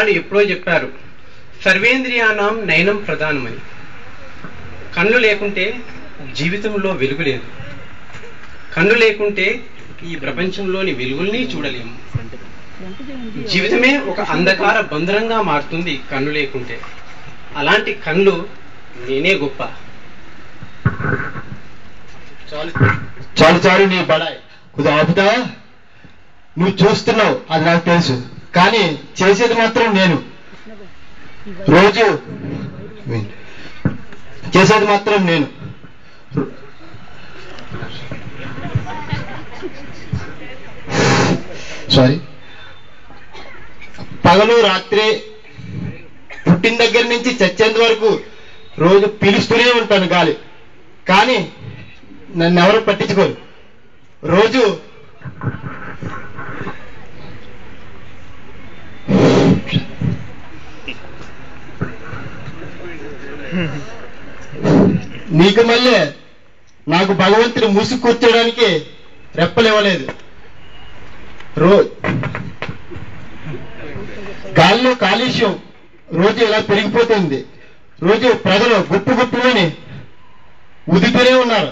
ఆనాడు ఎప్పుడో చెప్పారు, సర్వేంద్రియానాం నయనం ప్రధానమని. కళ్ళు లేకుంటే జీవితంలో వెలుగు లేదు. కళ్ళు లేకుంటే ఈ ప్రపంచంలోని వెలుగుల్ని చూడలేము. జీవితమే ఒక అంధకార బంధనంగా మారుతుంది కళ్ళు లేకుంటే. అలాంటి కళ్ళు నేనే గొప్ప. చాలు చాలు నీ బడాయి కొద్దిగా ఆపుతావా? నువ్వు చూస్తున్నావు, అది నాకు తెలుసు, కానీ చేసేది మాత్రం నేను. రోజు చేసేది మాత్రం నేను. సారీ. పగలు రాత్రి పుట్టిన దగ్గర నుంచి చచ్చేంత వరకు రోజు పిలుస్తూనే ఉంటాను గాలి, కానీ నన్ను ఎవరు పట్టించుకోరు. రోజు నీకు మళ్ళీ నాకు భగవంతుని మూసి కూర్చోడానికి రెప్పలివ్వలేదు. గాల్లో కాలుష్యం రోజు ఇలా పెరిగిపోతుంది. రోజు ప్రజలు గుప్పు గుప్పుమని ఉదితూనే ఉన్నారు.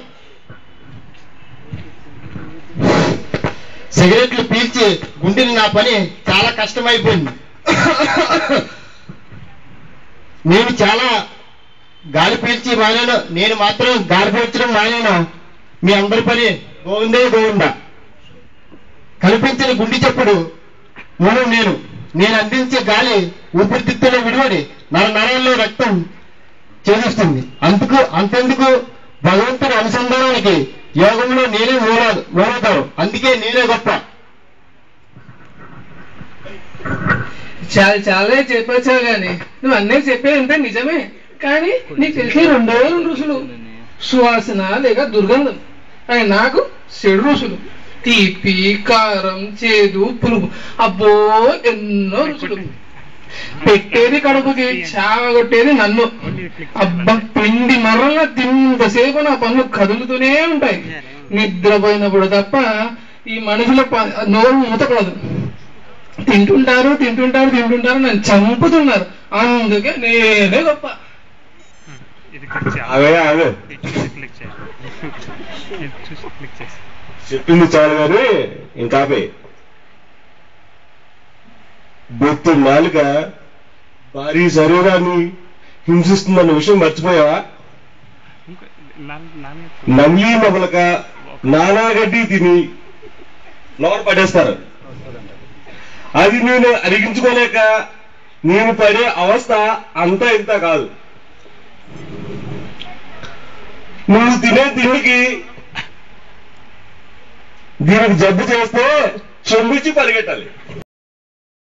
సిగరెట్లు పీల్చి గుండెని నా పని చాలా కష్టమైపోయింది. నేను చాలా గాలి పీల్చి మానేను, నేను మాత్రం గాలి పీల్చడం మానేను. మీ అందరి పని గోవిందే గోవిందా. కనిపించిన గుండె చప్పుడు నేను అందించే గాలి ఊపిరితిత్తులో విడివడి నరాల్లో రక్తం చేస్తుంది. అంతెందుకు భగవంతుని అనుసంధానానికి యోగంలో నేనే మూలవుతాను. అందుకే నేనే గొప్ప. చాలా చెప్పొచ్చావు గాని నువ్వు అన్నీ చెప్పేదంటే నిజమే, కానీ నీకు తెలిసి 2 రుచులు, సువాసన లేక దుర్గంధం. అవి నాకు 7 రుచులు: తీపి, కారం, చేదు, పులుపు. అబ్బో ఎన్నో రుచులు. పెట్టేది కడుపుకి, చావగొట్టేది నన్ను. అబ్బా పిండి మరల తింతసేపు నా పనులు కదులుతూనే ఉంటాయి. నిద్రపోయినప్పుడు తప్ప ఈ మనుషుల నోరు మూతకూడదు. తింటుంటారు నన్ను చంపుతున్నారు. అందుకే నేనే గొప్ప. చెప్పింది చాలు కానీ ఇంకాపే. బొత్తు నాలుక భారీ శరీరాన్ని హింసిస్తుందన్న విషయం మర్చిపోయావా? నమ్మి మొదలక నానాగడ్డి తిని లోపల పడేస్తారు. అది నేను అరిగించుకోలేక నేను పడే అవస్థ అంతా ఇంత కాదు. నువ్వు తినే తిండికి దీనికి జబ్బు చేస్తే చెంబిచ్చి పరిగెట్టాలి.